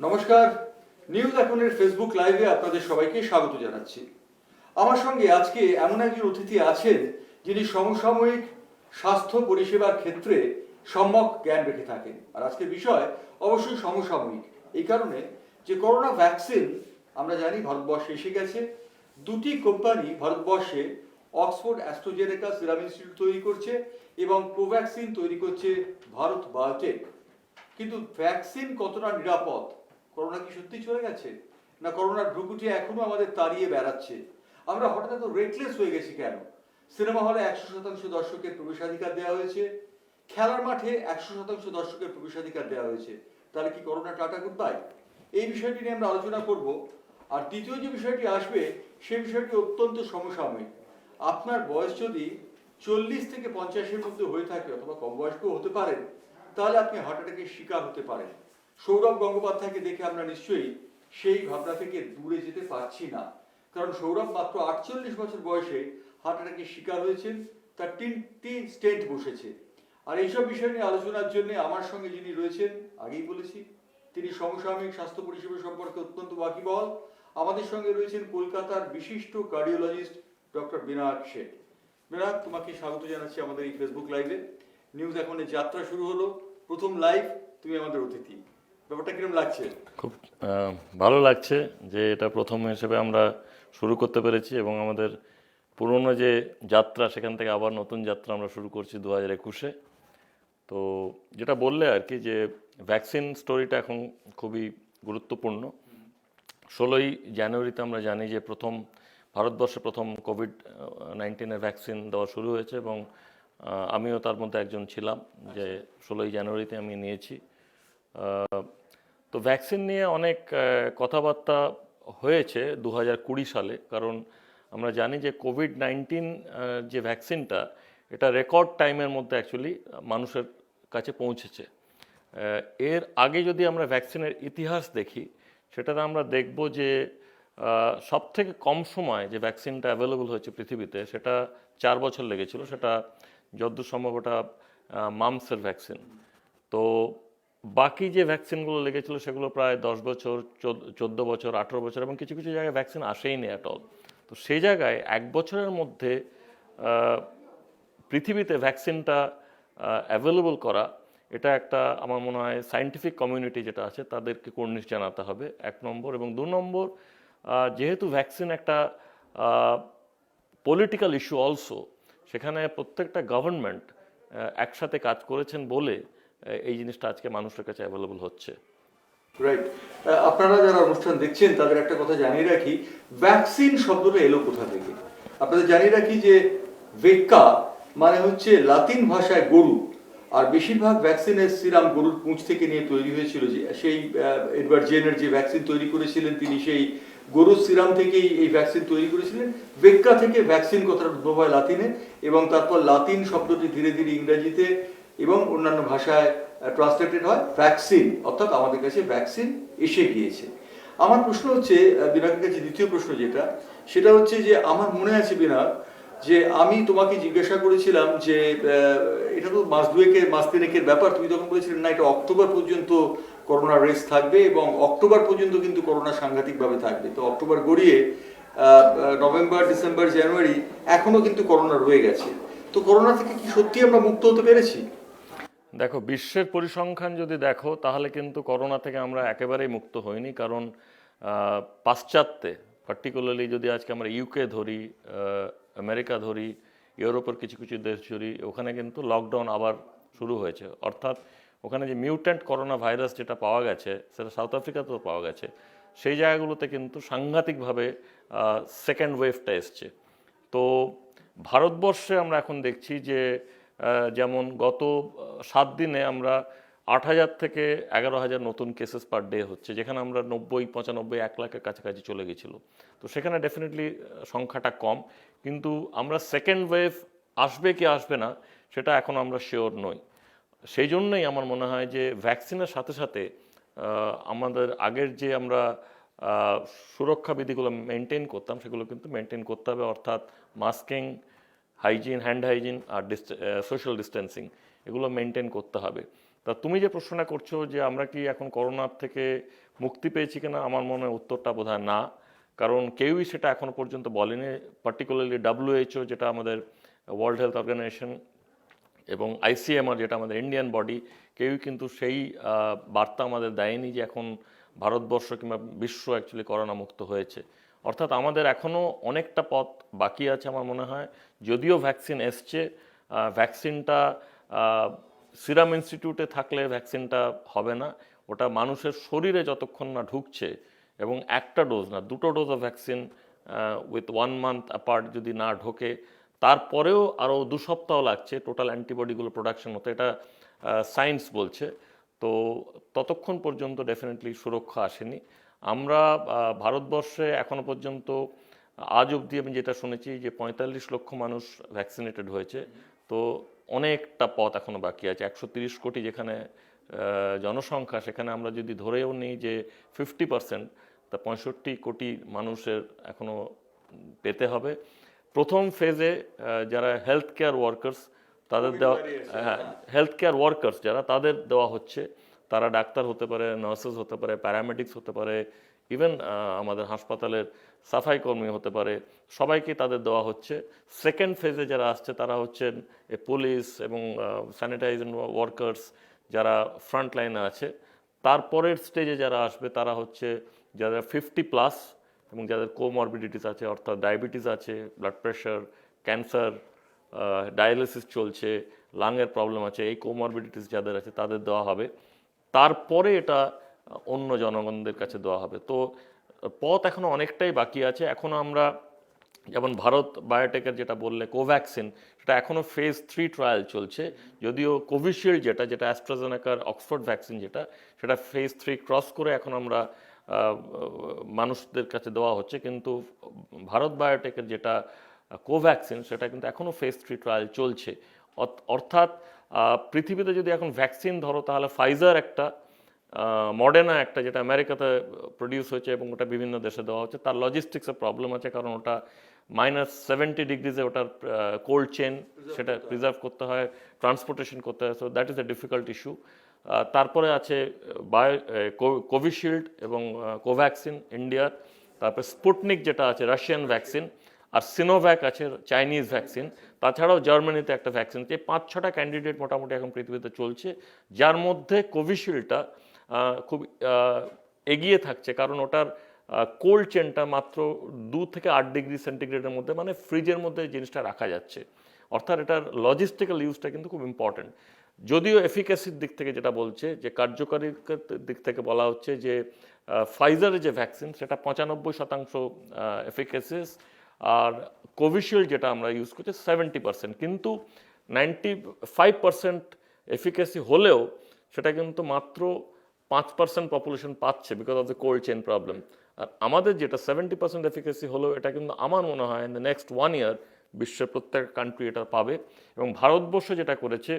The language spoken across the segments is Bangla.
নমস্কার, নিউজ এখনের ফেসবুক লাইভে আপনাদের সবাইকে স্বাগত জানাচ্ছি। আমার সঙ্গে আজকে এমন একজন অতিথি আছেন যিনি সমসাময়িক স্বাস্থ্য পরিষেবার ক্ষেত্রে সম্যক জ্ঞান রেখে থাকেন। আর আজকের বিষয় অবশ্যই সমসাময়িক, এই কারণে যে করোনা ভ্যাকসিন আমরা জানি ভারতবর্ষে এসে গেছে। দুটি কোম্পানি ভারতবর্ষে অক্সফোর্ড অ্যাস্ট্রাজেনেকা সিরাম ইনস্টিটিউট তৈরি করছে এবং কোভ্যাক্সিন তৈরি করছে ভারত বায়োটেক। কিন্তু ভ্যাকসিন কতটা নিরাপদ? করোনা কি সত্যি চলে গেছে, না করোনার ভ্রুকুটি এখনো আমাদের তাড়িয়ে বেড়াচ্ছে? আমরা হঠাৎ এত রেকলেস হয়ে গেছি কেন? সিনেমা হলে 100% দর্শকের প্রবেশাধিকার দেওয়া হয়েছে, খেলার মাঠে 100% দর্শকের প্রবেশাধিকার দেওয়া হয়েছে, তাহলে কি করোনা টাটা গুড বাই? এই বিষয়টি নিয়ে আমরা আলোচনা করব। আর দ্বিতীয় যে বিষয়টি আসবে সেই বিষয়টি অত্যন্ত সমসাময়িক। আপনার বয়স যদি 40 থেকে 50-এর মধ্যে হয়ে থাকে অথবা কম বয়স্কও হতে পারেন, তাহলে আপনি হার্ট অ্যাটাকের শিকার হতে পারেন। সৌরভ গঙ্গোপাধ্যায়কে দেখে আমরা নিশ্চয়ই সেই ভাবনা থেকে দূরে যেতে পারছি না, কারণ সৌরভ মাত্র 48 বছর বয়সে হার্ট অ্যাটাকের শিকার হয়েছেন, তার 3টি স্টেন্ট বসেছে। আর এইসব বিষয় নিয়ে আলোচনার জন্য আমার সঙ্গে যিনি রয়েছেন, আগেই বলেছি তিনি সমসাময়িক স্বাস্থ্য পরিষেবা সম্পর্কে অত্যন্ত ওয়াকিবহাল। আমাদের সঙ্গে রয়েছেন কলকাতার বিশিষ্ট কার্ডিওলজিস্ট ডক্টর বিনায়ক শেঠ। বিনায়ক, তোমাকে স্বাগত জানাচ্ছি আমাদের এই ফেসবুক লাইভে। নিউজ এখনের যাত্রা শুরু হলো, প্রথম লাইভ, তুমি আমাদের অতিথি। ব্যাপারটা কিরকম লাগছে? খুব ভালো লাগছে যে এটা প্রথম হিসেবে আমরা শুরু করতে পেরেছি এবং আমাদের পুরনো যে যাত্রা সেখান থেকে আবার নতুন যাত্রা আমরা শুরু করছি 2021-এ। তো যেটা বললে আর কি, যে ভ্যাকসিন স্টোরিটা এখন খুবই গুরুত্বপূর্ণ। 16ই জানুয়ারিতে আমরা জানি যে ভারতবর্ষে প্রথম কোভিড-19 ভ্যাকসিন দেওয়া শুরু হয়েছে এবং আমিও তার মধ্যে একজন ছিলাম, যে 16ই জানুয়ারিতে আমি নিয়েছি। তো ভ্যাকসিন নিয়ে অনেক কথাবার্তা হয়েছে 2020 সালে, কারণ আমরা জানি যে কোভিড-19 যে ভ্যাকসিনটা, এটা রেকর্ড টাইমের মধ্যে অ্যাকচুয়ালি মানুষের কাছে পৌঁছেছে। এর আগে যদি আমরা ভ্যাকসিনের ইতিহাস দেখি, সেটাতে আমরা দেখব যে সবথেকে কম সময় যে ভ্যাকসিনটা অ্যাভেলেবল হয়েছে পৃথিবীতে, সেটা 4 বছর লেগেছিল। সেটা যতদূর সম্ভব ওটা মামসের ভ্যাকসিন। তো বাকি যে ভ্যাকসিনগুলো লেগেছিল সেগুলো প্রায় 10 বছর, 14 বছর, 18 বছর, এবং কিছু কিছু জায়গায় ভ্যাকসিন আসেইনি অ্যাট অল। তো সেই জায়গায় 1 বছরের মধ্যে পৃথিবীতে ভ্যাকসিনটা অ্যাভেলেবল করা, এটা একটা আমার মনে হয় সায়েন্টিফিক কমিউনিটি যেটা আছে তাদেরকে কুর্নিশ জানাতে হবে, 1 নম্বর। এবং 2 নম্বর, যেহেতু ভ্যাকসিন একটা পলিটিক্যাল ইস্যু অলসো, সেখানে প্রত্যেকটা গভর্নমেন্ট একসাথে কাজ করেছেন বলে এই জিনিসটা আজকে মানুষের কাছে অ্যাভেলেবল হচ্ছে। রাইট। আপনারা যারা অনুষ্ঠান দেখছেন তাদের একটা কথা জানিয়ে রাখি, ভ্যাকসিন শব্দটা এলো কোথা থেকে। আপনাদের জানিয়ে রাখি যে ভেক্কা মানে হচ্ছে লাতিন ভাষায় গরু, আর বেশিরভাগ ভ্যাকসিনের সিরাম গরুর পুঁজ থেকে নিয়ে তৈরি হয়েছিল। যে সেই এডওয়ার্ড জেনার যে ভ্যাকসিন তৈরি করেছিলেন, তিনি সেই গরুর সিরাম থেকেই এই ভ্যাকসিন তৈরি করেছিলেন। ভেক্কা থেকে ভ্যাকসিন কথাটা উদ্ভব হয় লাতিনে, এবং তারপর লাতিন শব্দটি ধীরে ধীরে ইংরেজিতে এবং অন্যান্য ভাষায় ট্রান্সলেটেড হয় ভ্যাকসিন, অর্থাৎ আমাদের কাছে ভ্যাকসিন এসে গিয়েছে। আমার প্রশ্ন হচ্ছে বিনায়কের কাছে, দ্বিতীয় প্রশ্ন যেটা, সেটা হচ্ছে যে আমার মনে আছে বিনায়ক, যে আমি তোমাকে জিজ্ঞাসা করেছিলাম যে এটা তো মাস তিনেকের ব্যাপার, তুমি তখন বলেছিলেন না এটা অক্টোবর পর্যন্ত করোনা রেস থাকবে এবং অক্টোবর পর্যন্ত কিন্তু করোনা সাংঘাতিকভাবে থাকবে। তো অক্টোবর গড়িয়ে নভেম্বর, ডিসেম্বর, জানুয়ারি, এখনো কিন্তু করোনা রয়ে গেছে। তো করোনা থেকে কি সত্যি আমরা মুক্ত হতে পেরেছি? দেখো, বিশ্বের পরিসংখ্যান যদি দেখো, তাহলে কিন্তু করোনা থেকে আমরা একেবারেই মুক্ত হইনি। কারণ পাশ্চাত্যে, পার্টিকুলারলি যদি আজকে আমরা ইউকে ধরি, আমেরিকা ধরি, ইউরোপের কিছু কিছু দেশ ধরি, ওখানে কিন্তু লকডাউন আবার শুরু হয়েছে। অর্থাৎ ওখানে যে মিউট্যান্ট করোনা ভাইরাস যেটা পাওয়া গেছে, সেটা সাউথ আফ্রিকাতেও পাওয়া গেছে। সেই জায়গাগুলোতে কিন্তু সাংঘাতিকভাবে সেকেন্ড ওয়েভটা এসছে। তো ভারতবর্ষে আমরা এখন দেখছি যে যেমন গত 7 দিনে আমরা 8,000 থেকে 11,000 নতুন কেসেস পার ডে হচ্ছে, যেখানে আমরা 90, 95, 1 লাখের কাছাকাছি চলে গেছিলো। তো সেখানে ডেফিনেটলি সংখ্যাটা কম, কিন্তু আমরা সেকেন্ড ওয়েভ আসবে কি আসবে না সেটা এখন আমরা শিওর নই। সেই জন্যই আমার মনে হয় যে ভ্যাকসিনের সাথে সাথে আমাদের আগের যে আমরা সুরক্ষা বিধিগুলো মেনটেন করতাম, সেগুলো কিন্তু মেনটেন করতে হবে। অর্থাৎ মাস্কিং, হাইজিন, হ্যান্ড হাইজিন আর সোশ্যাল ডিস্টেন্সিং, এগুলো মেনটেন করতে হবে। তা তুমি যে প্রশ্নটা করছো যে আমরা কি এখন করোনার থেকে মুক্তি পেয়েছি কিনা আমার মনে হয় উত্তরটা বোধহয় না, কারণ কেউই সেটা এখনো পর্যন্ত বলেনি। পার্টিকুলারলি WHO, যেটা আমাদের ওয়ার্ল্ড হেলথ অর্গানাইজেশন, এবং ICMR, যেটা আমাদের ইন্ডিয়ান বডি, কেউই কিন্তু সেই বার্তা আমাদের দেয়নি যে এখন ভারতবর্ষ কিংবা বিশ্ব অ্যাকচুয়ালি করোনা মুক্ত হয়েছে। অর্থাৎ আমাদের এখনও অনেকটা পথ বাকি আছে আমার মনে হয়। যদিও ভ্যাকসিন এসছে, ভ্যাকসিনটা সিরাম ইনস্টিটিউটে থাকলে ভ্যাকসিনটা হবে না, ওটা মানুষের শরীরে যতক্ষণ না ঢুকছে, এবং একটা ডোজ না, দুটো dose of vaccine with 1 month apart যদি না ঢোকে, তারপরেও আরও 2 সপ্তাহ লাগছে টোটাল অ্যান্টিবডিগুলো প্রোডাকশন হতে, এটা সায়েন্স বলছে। তো ততক্ষণ পর্যন্ত ডেফিনেটলি সুরক্ষা আসেনি। আমরা ভারতবর্ষে এখনো পর্যন্ত আজ অবধি আমি যেটা শুনেছি যে 45 লক্ষ মানুষ ভ্যাকসিনেটেড হয়েছে। তো অনেকটা পথ এখনো বাকি আছে। 130 কোটি যেখানে জনসংখ্যা, সেখানে আমরা যদি ধরেও নিই যে 50%, তা 65 কোটি মানুষের এখনো পেতে হবে। প্রথম ফেজে যারা হেলথ কেয়ার ওয়ার্কার্স তাদের দেওয়া, হ্যাঁ, হেলথ কেয়ার ওয়ার্কার্স যারা, তাদের দেওয়া হচ্ছে। তারা ডাক্তার হতে পারে, নার্সেস হতে পারে, প্যারামেডিক্স হতে পারে, ইভেন আমাদের হাসপাতালের সাফাই কর্মী হতে পারে, সবাইকে তাদের দেওয়া হচ্ছে। সেকেন্ড ফেজে যারা আসছে তারা হচ্ছেন পুলিশ এবং স্যানিটাইজেশন ওয়ার্কার্স, যারা ফ্রন্ট লাইনে আছে। তারপরের স্টেজে যারা আসবে তারা হচ্ছে যারা 50+ এবং যাদের কোমরবিডিটিস আছে, অর্থাৎ ডায়াবেটিস আছে, ব্লাড প্রেশার, ক্যান্সার, ডায়ালিসিস চলছে, লাংয়ের প্রবলেম আছে, এই কোমরবিডিটিস যাদের আছে তাদের দেওয়া হবে। তারপরে এটা অন্য জনগণদের কাছে দেওয়া হবে। তো পথ এখনো অনেকটাই বাকি আছে। এখনো আমরা, যেমন ভারত বায়োটেকের যেটা বললে কোভ্যাক্সিন, সেটা এখনও ফেজ 3 ট্রায়াল চলছে। যদিও কোভিশিল্ড যেটা অ্যাস্ট্রাজেনেকার অক্সফোর্ড ভ্যাকসিন, সেটা ফেজ 3 ক্রস করে এখন আমরা মানুষদের কাছে দেওয়া হচ্ছে। কিন্তু ভারত বায়োটেকের যেটা কোভ্যাক্সিন, সেটা কিন্তু এখনও ফেজ 3 ট্রায়াল চলছে। অর্থাৎ পৃথিবীতে যদি এখন ভ্যাকসিন ধরো, তাহলে ফাইজার একটা, মডার্না একটা, যেটা আমেরিকাতে প্রডিউস হয়েছে এবং ওটা বিভিন্ন দেশে দেওয়া হচ্ছে। তার লজিস্টিক্সের প্রবলেম আছে, কারণ ওটা -70 ডিগ্রিজে ওটার কোল্ড চেন, সেটা প্রিজার্ভ করতে হয়, ট্রান্সপোর্টেশন করতে হয়। So that is a difficult issue. তারপরে আছে কোভিশিল্ড এবং কোভ্যাক্সিন ইন্ডিয়ার, তারপরে স্পুটনিক যেটা আছে রাশিয়ান ভ্যাকসিন, আর সিনোভ্যাক আছে চাইনিজ ভ্যাকসিন। তাছাড়াও জার্মানিতে একটা ভ্যাকসিন। এই 5-6টা ক্যান্ডিডেট মোটামুটি এখন পৃথিবীতে চলছে, যার মধ্যে কোভিশিল্ডটা খুব এগিয়ে থাকছে, কারণ ওটার কোল্ড চেনটা মাত্র 2 থেকে 8 ডিগ্রি সেন্টিগ্রেডের মধ্যে, মানে ফ্রিজের মধ্যে জিনিসটা রাখা যাচ্ছে। অর্থাৎ এটার লজিস্টিক্যাল ইউজটা কিন্তু খুব ইম্পর্টেন্ট। যদিও এফিকাসির দিক থেকে যেটা বলছে, যে কার্যকারীর দিক থেকে বলা হচ্ছে যে ফাইজারের যে ভ্যাকসিন, সেটা 95% এফিকাসিস, আর কোভিশিল্ড যেটা আমরা ইউজ করছি 70%। কিন্তু 95% এফিকাসি হলেও সেটা কিন্তু মাত্র 5% পপুলেশন পাচ্ছে because of the cold chain problem. আর আমাদের যেটা 70% এফিকাসি হলেও, এটা কিন্তু আমার মনে হয় ইন দ্য নেক্সট 1 ইয়ার বিশ্বের প্রত্যেক কান্ট্রি এটা পাবে। এবং ভারতবর্ষ যেটা করেছে,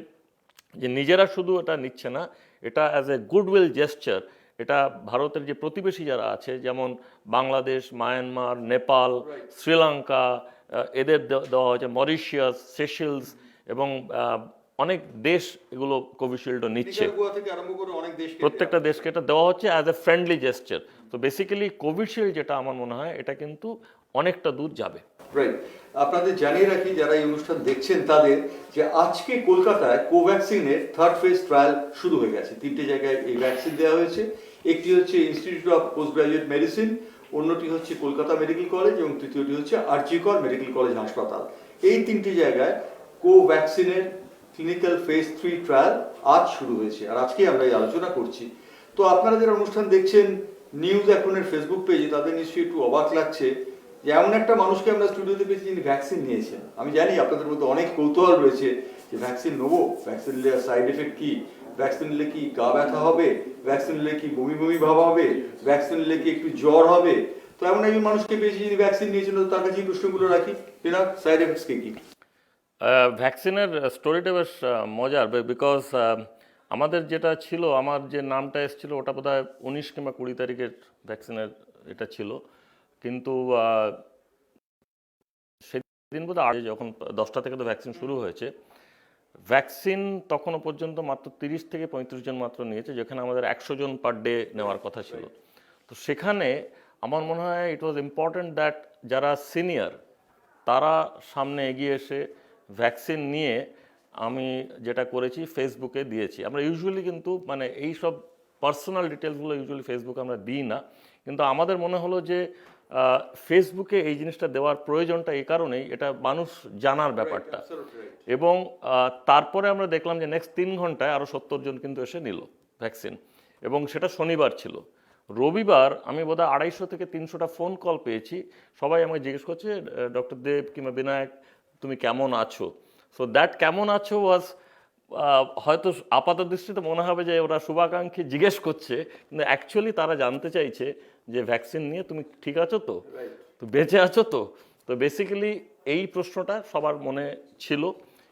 যে নিজেরা শুধু এটা নিচ্ছে না, এটা অ্যাজ এ গুডউইল জেস্চার, এটা ভারতের যে প্রতিবেশী যারা আছে, যেমন বাংলাদেশ, মায়ানমার, নেপাল, শ্রীলঙ্কা, এদের দেওয়া হয়েছে, মরিশিয়াস, সেশেলস, এবং অনেক দেশ এগুলো কোভিশিল্ডও নিচ্ছে। প্রত্যেকটা দেশকে এটা দেওয়া হচ্ছে অ্যাজ এ ফ্রেন্ডলি জেস্চার। তো বেসিক্যালি কোভিশিল্ড যেটা আমার মনে হয়, এটা কিন্তু অনেকটা দূর যাবে। রাইট। আপনাদের জানিয়ে রাখি যারা এই অনুষ্ঠান দেখছেন তাদের, যে আজকে কলকাতায় কোভ্যাক্সিনের 3rd ফেজ ট্রায়াল শুরু হয়ে গেছে। 3টে জায়গায় এই ভ্যাকসিন দেওয়া হয়েছে। একটি হচ্ছে institute of post graduate medicine, অন্যটি হচ্ছে কলকাতা মেডিকেল কলেজ, এবং তৃতীয়টি হচ্ছে আরজি কর মেডিকেল কলেজ হাসপাতাল। এই 3টে জায়গায় কোভ্যাক্সিনের ক্লিনিক্যাল ফেজ 3 ট্রায়াল আজ শুরু হয়েছে, আর আজকে আমরা এই আলোচনা করছি। তো আপনারা যারা অনুষ্ঠান দেখছেন নিউজ এখনের ফেসবুক পেজে, তাদের নিশ্চয়ই একটু অবাক লাগছে যে এমন একটা মানুষকে আমরা স্টুডিওতে পেয়েছি যিনি ভ্যাকসিন নিয়েছেন। আমি জানি আপনাদের মধ্যে অনেক কৌতূহল রয়েছে যে ভ্যাকসিন নেবো, ভ্যাকসিন নিলে সাইড এফেক্ট কি, ভ্যাকসিন নিলে কি গা ব্যথা হবে, ভ্যাকসিন নিলে কি বমি বমি ভাব হবে, ভ্যাকসিন নিলে কি একটু জ্বর হবে। তো এমন একজন মানুষকে পেয়েছি যিনি ভ্যাকসিন নিয়েছিল, তার কাছে এই প্রশ্নগুলো রাখি, সাইড এফেক্টস কি? ভ্যাকসিনের স্টোরিটা বেশ মজার, বিকজ আমাদের যেটা ছিল, আমার যে নামটা এসেছিল ওটা বোধহয় 19 কিংবা 20 তারিখের ভ্যাকসিনের এটা ছিল। কিন্তু সেদিন বোধহয় যখন 10টা থেকে তো ভ্যাকসিন শুরু হয়েছে, ভ্যাকসিন তখনও পর্যন্ত মাত্র 30 থেকে 35 জন মাত্র নিয়েছে, যেখানে আমাদের 100 জন পার ডে নেওয়ার কথা ছিল। তো সেখানে আমার মনে হয় ইট ওয়াজ ইম্পর্ট্যান্ট দ্যাট যারা সিনিয়র তারা সামনে এগিয়ে এসে ভ্যাকসিন নিয়ে আমি যেটা করেছি ফেসবুকে দিয়েছি। আমরা ইউজুয়ালি কিন্তু মানে এই সব পার্সোনাল ডিটেলসগুলো ইউজুয়ালি ফেসবুকে আমরা দিই না, কিন্তু আমাদের মনে হলো যে ফেসবুকে এই জিনিসটা দেওয়ার প্রয়োজনটা এই কারণেই, এটা মানুষ জানার ব্যাপারটা। এবং তারপরে আমরা দেখলাম যে নেক্সট 3 ঘন্টায় আরও 70 জন কিন্তু এসে নিল ভ্যাকসিন, এবং সেটা শনিবার ছিল। রবিবার আমি বোধহয় 250 থেকে 300টা ফোন কল পেয়েছি, সবাই আমাকে জিজ্ঞেস করছে ডক্টর দেব কিংবা বিনায়ক তুমি কেমন আছো। সো দ্যাট কেমন আছো ওয়াজ হয়তো আপাত দৃষ্টিতে মনে হবে যে ওরা শুভাকাঙ্ক্ষী জিজ্ঞেস করছে, কিন্তু অ্যাকচুয়ালি তারা জানতে চাইছে যে ভ্যাকসিন নিয়ে তুমি ঠিক আছো তো, তো বেঁচে আছো তো। তো বেসিক্যালি এই প্রশ্নটা সবার মনে ছিল,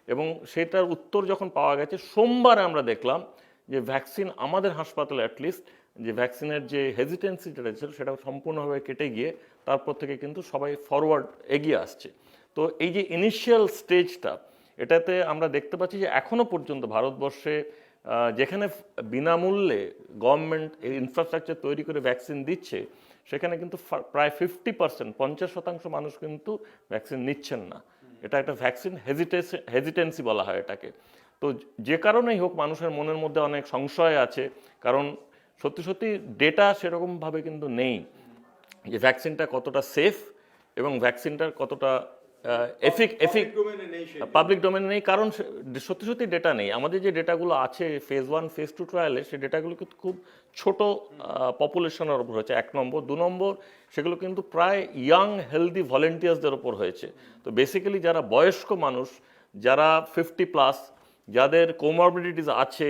এবং সেটার উত্তর যখন পাওয়া গেছে সোমবারে আমরা দেখলাম যে ভ্যাকসিন আমাদের হাসপাতালে অ্যাটলিস্ট যে ভ্যাকসিনের যে হেজিটেন্সি যেটা ছিল সেটা সম্পূর্ণভাবে কেটে গিয়ে তারপর থেকে কিন্তু সবাই ফরওয়ার্ড এগিয়ে আসছে। তো এই যে ইনিশিয়াল স্টেজটা, এটাতে আমরা দেখতে পাচ্ছি যে এখনও পর্যন্ত ভারতবর্ষে যেখানে বিনামূল্যে গভর্নমেন্ট এই ইনফ্রাস্ট্রাকচার তৈরি করে ভ্যাকসিন দিচ্ছে, সেখানে কিন্তু প্রায় 50%, 50% মানুষ কিন্তু ভ্যাকসিন নিচ্ছেন না। এটা একটা ভ্যাকসিন হেজিটেন্সি বলা হয় এটাকে। তো যে কারণেই হোক মানুষের মনের মধ্যে অনেক সংশয় আছে, কারণ সত্যি সত্যি ডেটা সেরকমভাবে কিন্তু নেই যে ভ্যাকসিনটা কতটা সেফ এবং ভ্যাকসিনটার কতটা পাবলিক ডোমেনে নেই, কারণ সত্যি সত্যি ডেটা নেই। আমাদের যে ডেটাগুলো আছে ফেজ 1 ফেজ 2 ট্রায়ালে, সেই ডেটাগুলো কিন্তু খুব ছোট পপুলেশনের ওপর হয়েছে, 1 নম্বর। 2 নম্বর, সেগুলো কিন্তু প্রায় ইয়াং হেলদি ভলেন্টিয়ার্সদের ওপর হয়েছে। তো বেসিক্যালি যারা বয়স্ক মানুষ, যারা 50+, যাদের কোমরবিডিটিস আছে,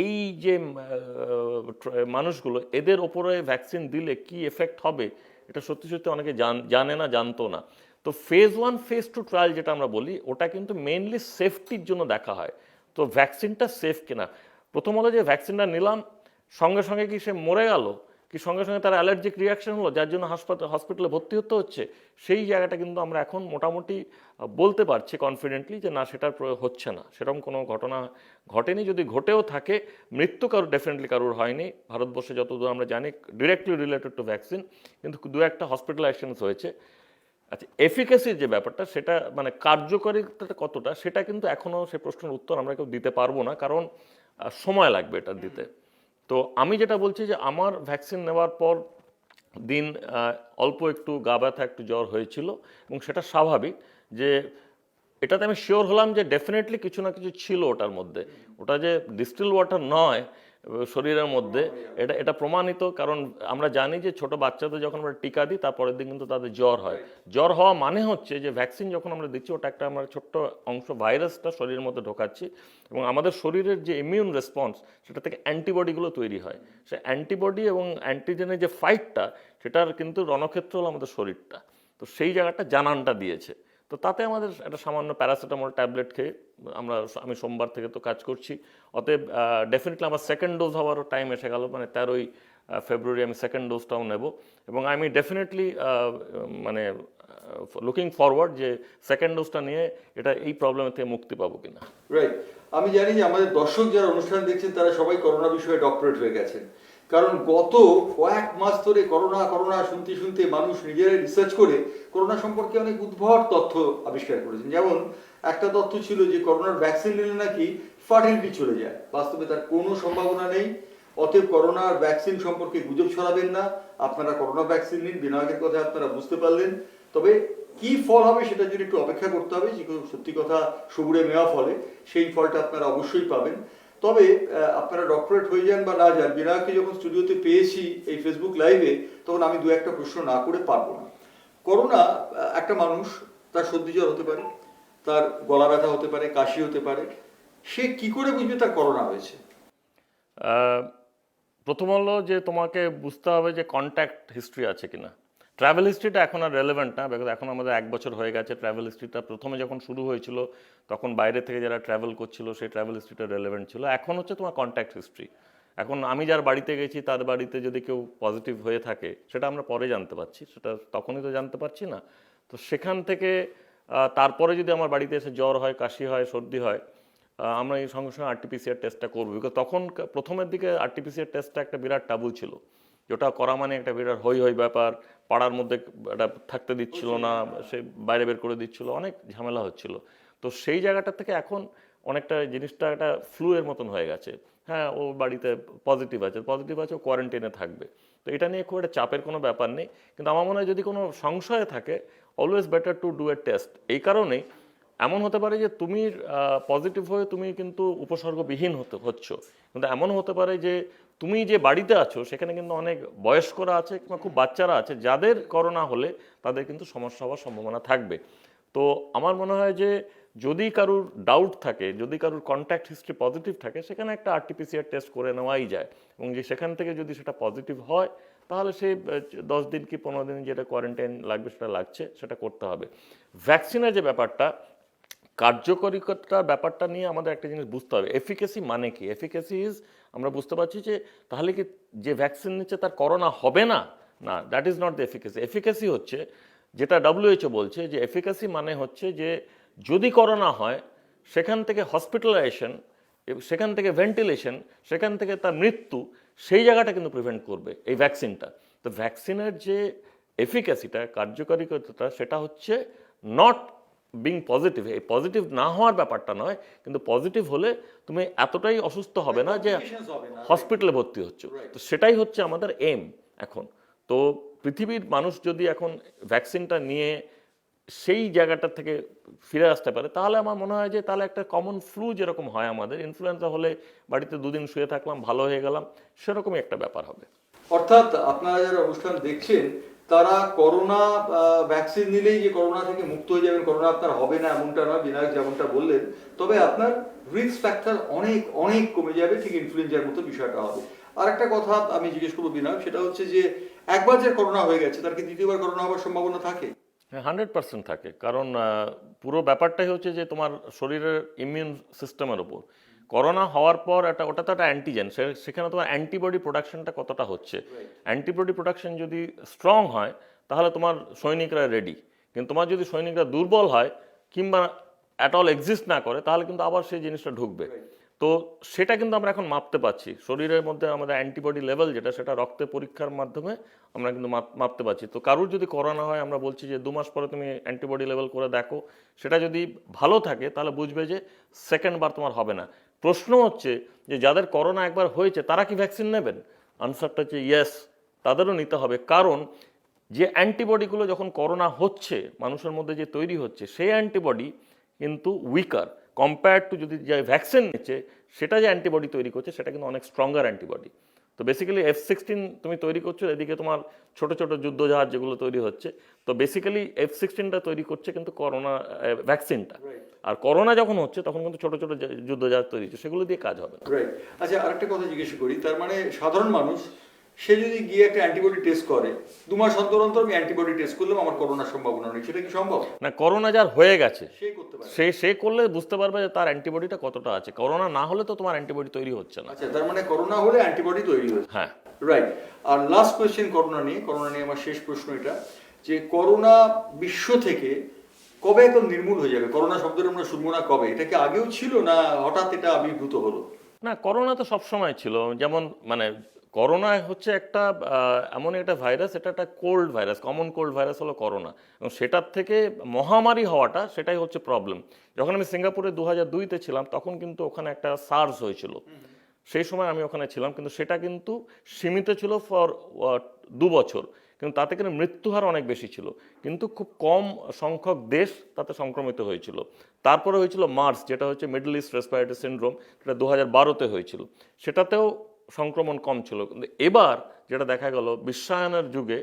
এই যে মানুষগুলো, এদের ওপরে ভ্যাকসিন দিলে কি এফেক্ট হবে এটা সত্যি সত্যি অনেকে জানে না, জানতো না। তো ফেজ 1 ফেজ 2 ট্রায়াল যেটা আমরা বলি, ওটা কিন্তু মেইনলি সেফটির জন্য দেখা হয়। তো ভ্যাকসিনটা সেফ কিনা, প্রথম হলো যে ভ্যাকসিনটা নিলাম, সঙ্গে সঙ্গে কি সে মরে গেল, কি সঙ্গে সঙ্গে তার অ্যালার্জিক রিয়াকশন হলো যার জন্য হসপিটালে ভর্তি হতে হচ্ছে, সেই জায়গাটা কিন্তু আমরা এখন মোটামুটি বলতে পারছি কনফিডেন্টলি যে না, সেটার প্রয়োগ হচ্ছে না, সেরকম কোনো ঘটনা ঘটেনি। যদি ঘটেও থাকে, মৃত্যু ডেফিনেটলি কারোর হয়নি ভারতবর্ষে যতদূর আমরা জানি, ডিরেক্টলি রিলেটেড টু ভ্যাকসিন, কিন্তু 2-1টা হসপিটালাইজেশনস হয়েছে। আচ্ছা, এফিকাসির যে ব্যাপারটা, সেটা মানে কার্যকারিতাটা কতটা, সেটা কিন্তু এখনও সে প্রশ্নের উত্তর আমরা কেউ দিতে পারবো না, কারণ সময় লাগবে এটা দিতে। তো আমি যেটা বলছি যে আমার ভ্যাকসিন নেওয়ার পর দিন অল্প একটু গা ব্যথা, একটু জ্বর হয়েছিল, এবং সেটা স্বাভাবিক। যে এটাতে আমি শিওর হলাম যে ডেফিনেটলি কিছু না কিছু ছিল ওটার মধ্যে, ওটা যে ডিস্টিল ওয়াটার নয় শরীরের মধ্যে, এটা প্রমাণিত। কারণ আমরা জানি যে ছোট বাচ্চাদের যখন আমরা টিকা দিই, তারপরের দিন কিন্তু তাদের জ্বর হয়। জ্বর হওয়া মানে হচ্ছে যে ভ্যাকসিন যখন আমরা দিচ্ছি, ওটা একটা আমরা ছোট্ট অংশ ভাইরাসটা শরীরের মধ্যে ঢোকাচ্ছি, এবং আমাদের শরীরের যে ইমিউন রেসপন্স, সেটা থেকে অ্যান্টিবডিগুলো তৈরি হয়। সে অ্যান্টিবডি এবং অ্যান্টিজেনের যে ফাইটটা, সেটার কিন্তু রণক্ষেত্র হলো আমাদের শরীরটা। তো সেই জায়গাটা জানানটা দিয়েছে। তো তাতে আমাদের একটা সামান্য প্যারাসিটামল ট্যাবলেট খেয়ে আমি সোমবার থেকে তো কাজ করছি। অতএব ডেফিনেটলি আমার সেকেন্ড ডোজ হওয়ারও টাইম এসে গেল, মানে 13ই ফেব্রুয়ারি আমি সেকেন্ড ডোজটাও নেব, এবং আমি ডেফিনেটলি মানে লুকিং ফরওয়ার্ড যে সেকেন্ড ডোজটা নিয়ে এই প্রবলেমের থেকে মুক্তি পাবো কিনা। রাইট। আমি জানি যে আমাদের দর্শক যারা অনুষ্ঠান দেখছেন তারা সবাই করোনা বিষয়ে ডক্টরেট হয়ে গেছেন, কারণ গত কয়েক মাস ধরে করোনা করোনা শুনতে শুনতে মানুষ নিজেরাই রিসার্চ করে করোনা সম্পর্কে অনেক উদ্ভট তথ্য আবিষ্কার করেছেন। যেমন একটা তথ্য ছিল যে করোনার ভ্যাকসিন নিলে নাকি ফার্টিলিটি চলে যায়, বাস্তবে তার কোনো সম্ভাবনা নেই। অতএব করোনার ভ্যাকসিন সম্পর্কে গুজব ছড়াবেন না, আপনারা করোনা ভ্যাকসিন নিন, বিনায়কের কথা আপনারা বুঝতে পারলেন। তবে কি ফল হবে সেটার জন্য একটু অপেক্ষা করতে হবে, যে সত্যি কথা সবুরে মেওয়া ফলে, সেই ফলটা আপনারা অবশ্যই পাবেন। তবে আপনারা ডক্টরেট হয়ে যান বা না যান, বিনায়ককে যখন স্টুডিওতে পেয়েছি এই ফেসবুক লাইভে, তখন আমি 2-1টা প্রশ্ন না করে পারবো না। করোনা, একটা মানুষ, তার সর্দি জ্বর হতে পারে, তার গলা ব্যথা হতে পারে, কাশি হতে পারে, সে কি করে বুঝবে তার করোনা হয়েছে? প্রথম হলো যে তোমাকে বুঝতে হবে যে কন্ট্যাক্ট হিস্ট্রি আছে কিনা। ট্রাভেল হিস্ট্রিটা এখন আর রেলেভেন্ট না, বিকজ এখন আমাদের 1 বছর হয়ে গেছে। ট্রাভেল হিস্ট্রিটা প্রথমে যখন শুরু হয়েছিল, তখন বাইরে থেকে যারা ট্রাভেল করছিল সেই ট্রাভেল হিস্ট্রিটা রেলেভেন্ট ছিল। এখন হচ্ছে তোমার কন্ট্যাক্ট হিস্ট্রি। এখন আমি যার বাড়িতে গেছি, তার বাড়িতে যদি কেউ পজিটিভ হয়ে থাকে, সেটা আমরা পরে জানতে পারছি, সেটা তখনই তো জানতে পারছি না। তো সেখান থেকে তারপরে যদি আমার বাড়িতে এসে জ্বর হয়, কাশি হয়, সর্দি হয়, আমরা এই সঙ্গে সঙ্গে আরটিপিসিআর টেস্টটা করবো। বিকজ তখন প্রথমের দিকে আরটিপিসিআর টেস্টটা একটা বিরাট টাবু ছিল, যেটা করা মানে একটা বিরাট হই হই ব্যাপার, পাড়ার মধ্যে এটা থাকতে দিচ্ছিল না, সে বাইরে বের করে দিচ্ছিল, অনেক ঝামেলা হচ্ছিল। তো সেই জায়গাটা থেকে এখন অনেকটা জিনিসটা একটা ফ্লু এর মতন হয়ে গেছে। হ্যাঁ, ও বাড়িতে পজিটিভ আছে, ও কোয়ারেন্টাইনে থাকবে। তো এটা নিয়ে খুব একটা চাপের কোনো ব্যাপার নেই। কিন্তু আমার মনে হয় যদি কোনো সংশয় থাকে, always better to do a test. এই কারণেই এমন হতে পারে যে তুমি পজিটিভ হয়ে তুমি কিন্তু উপসর্গবিহীন হচ্ছ, কিন্তু এমন হতে পারে যে তুমি যে বাড়িতে আছো সেখানে কিন্তু অনেক বয়স্করা আছে কিংবা খুব বাচ্চারা আছে, যাদের করোনা হলে তাদের কিন্তু সমস্যা হওয়ার সম্ভাবনা থাকবে। তো আমার মনে হয় যে যদি কারুর ডাউট থাকে, যদি কারুর কন্ট্যাক্ট হিস্ট্রি পজিটিভ থাকে, সেখানে একটা আরটিপিসিআর টেস্ট করে নেওয়াই যায়, এবং যে সেখান থেকে যদি সেটা পজিটিভ হয় তাহলে সে 10 দিন কি 15 দিন যেটা কোয়ারেন্টাইন লাগবে সেটা লাগছে, সেটা করতে হবে। ভ্যাকসিনের যে ব্যাপারটা, কার্যকরিতার ব্যাপারটা নিয়ে আমাদের একটা জিনিস বুঝতে হবে, এফিকেসি মানে কি। এফিকেসি ইজ, আমরা বুঝতে পারছি যে তাহলে কি যে ভ্যাকসিন নিচ্ছে তার করোনা হবে না, না, that is not the efficacy. Efficacy হচ্ছে যেটা WHO বলছে, যে এফিকাসি মানে হচ্ছে যে যদি করোনা হয় সেখান থেকে হসপিটালাইজেশন, সেখান থেকে ভেন্টিলেশন, সেখান থেকে তার মৃত্যু, সেই জায়গাটা কিন্তু প্রিভেন্ট করবে এই ভ্যাকসিনটা। তো ভ্যাকসিনের যে এফিকাসিটা, কার্যকারিতাটা, সেটা হচ্ছে নট বিং পজিটিভ। এই পজিটিভ না হওয়ার ব্যাপারটা নয়, কিন্তু পজিটিভ হলে তুমি এতটাই অসুস্থ হবে না যে হসপিটালে ভর্তি হচ্ছ। তো সেটাই হচ্ছে আমাদের এম এখন। তো পৃথিবীর মানুষ যদি এখন ভ্যাকসিনটা নিয়ে সেই জায়গাটা থেকে ফিরে আসতে পারে, তাহলে আমার মনে হয় যে তাহলে একটা কমন ফ্লু যেরকম হয়, আমাদের ইনফ্লুয়েঞ্জা হলে বাড়িতে 2 দিন শুয়ে থাকলাম, ভালো হয়ে গেলাম, সেরকমই একটা ব্যাপার হবে। অর্থাৎ আপনারা যারা অনুষ্ঠান দেখছেন তারা করোনা ভ্যাকসিন নিলেই যে করোনা থেকে মুক্ত হয়ে যাবেন, করোনা আপনার হবে না এমনটা নয়, বিনায়ক যেমনটা বললেন। তবে আপনার রিস্ক ফ্যাক্টর অনেক অনেক কমে যাবে, ঠিক ইনফ্লুয়েঞ্জার মতো বিষয়টা হবে। আর একটা কথা আমি জিজ্ঞেস করবো বিনায়ক, সেটা হচ্ছে যে একবার যে করোনা হয়ে গেছে তার কি দ্বিতীয়বার করোনা হওয়ার সম্ভাবনা থাকে? হ্যাঁ, 100% থাকে। কারণ পুরো ব্যাপারটাই হচ্ছে যে তোমার শরীরের ইমিউন সিস্টেমের ওপর করোনা হওয়ার পর ওটা তো একটা অ্যান্টিজেন, সেখানে তোমার অ্যান্টিবডি প্রোডাকশনটা কতটা হচ্ছে। অ্যান্টিবডি প্রোডাকশন যদি স্ট্রং হয় তাহলে তোমার সৈনিকরা রেডি, কিন্তু তোমার যদি সৈনিকরা দুর্বল হয় কিংবা অ্যাট অল এক্সিস্ট না করে, তাহলে কিন্তু আবার সেই জিনিসটা ঢুকবে। তো সেটা কিন্তু আমরা এখন মাপতে পারছি, শরীরের মধ্যে আমাদের অ্যান্টিবডি লেভেল যেটা, সেটা রক্তে পরীক্ষার মাধ্যমে আমরা কিন্তু মাপতে পারছি। তো কারুর যদি করোনা হয়, আমরা বলছি যে 2 মাস পরে তুমি অ্যান্টিবডি লেভেল করে দেখো, সেটা যদি ভালো থাকে তাহলে বুঝবে যে সেকেন্ড বার তোমার হবে না। প্রশ্ন হচ্ছে যে যাদের করোনা একবার হয়েছে তারা কি ভ্যাকসিন নেবেন? আনসারটা হচ্ছে ইয়েস, তাদেরও নিতে হবে। কারণ যে অ্যান্টিবডিগুলো যখন করোনা হচ্ছে মানুষের মধ্যে যে তৈরি হচ্ছে, সেই অ্যান্টিবডি কিন্তু উইকার কম্পেয়ার টু যদি যে ভ্যাকসিন নিচ্ছে সেটা যে অ্যান্টিবডি তৈরি করছে সেটা কিন্তু অনেক স্ট্রঙ্গার অ্যান্টিবডি। তো বেসিক্যালি F-16 তুমি তৈরি করছো, এদিকে তোমার ছোট ছোট যুদ্ধজাহাজ যেগুলো তৈরি হচ্ছে, তো বেসিক্যালি F-16টা তৈরি করছে কিন্তু করোনা ভ্যাকসিনটা। আর করোনা যখন হচ্ছে তখন কিন্তু ছোট ছোট যুদ্ধজাহাজ তৈরি হচ্ছে, সেগুলো দিয়ে কাজ হবে না। রাইট। আচ্ছা, আরেকটা কথা জিজ্ঞেস করি, তার মানে সাধারণ মানুষ সে যদি গিয়ে একটা অ্যান্টিবডি টেস্ট করে, 2 মাস অন্তর অন্তর আমি অ্যান্টিবডি টেস্ট করলাম, আমার করোনার সম্ভাবনা নেই, সেটা কি সম্ভব? না, করোনা যার হয়ে গেছে সেই করতে পারে। সে করলে বুঝতে পারবে যে তার অ্যান্টিবডিটা কতটা আছে। করোনা না হলে তো তোমার অ্যান্টিবডি তৈরি হচ্ছে না। আচ্ছা, তার মানে করোনা হলে অ্যান্টিবডি তৈরি হচ্ছে। হ্যাঁ, রাইট। আর লাস্ট কোয়েশ্চেন করোনা নিয়ে আমার শেষ প্রশ্ন এটা, যে করোনা বিশ্ব থেকে কবে একদম নির্মূল হয়ে যাবে? করোনা শব্দটা আমরা শুনবো না কবে? এটা কি আগেও ছিল না হঠাৎ এটা আবির্ভূত হলো? না, করোনা তো সবসময় ছিল। যেমন মানে করোনা হচ্ছে একটা এমন একটা ভাইরাস, এটা একটা cold virus, common cold virus হলো করোনা, এবং সেটার থেকে মহামারী হওয়াটা সেটাই হচ্ছে প্রবলেম। যখন আমি সিঙ্গাপুরে 2002-তে ছিলাম তখন কিন্তু ওখানে একটা সার্স হয়েছিল, সেই সময় আমি ওখানে ছিলাম, কিন্তু সেটা কিন্তু সীমিত ছিল ফর 2 বছর, কিন্তু তাতে কিন্তু মৃত্যুহার অনেক বেশি ছিল, কিন্তু খুব কম সংখ্যক দেশ তাতে সংক্রমিত হয়েছিল। তারপরে হয়েছিল মার্স, যেটা হচ্ছে মিডল ইস্ট রেসপিরেটরি সিনড্রোম, যেটা 2012-তে হয়েছিল, সেটাতেও সংক্রমণ কম ছিল। কিন্তু এবার যেটা দেখা গেল বিশ্বায়নের যুগে,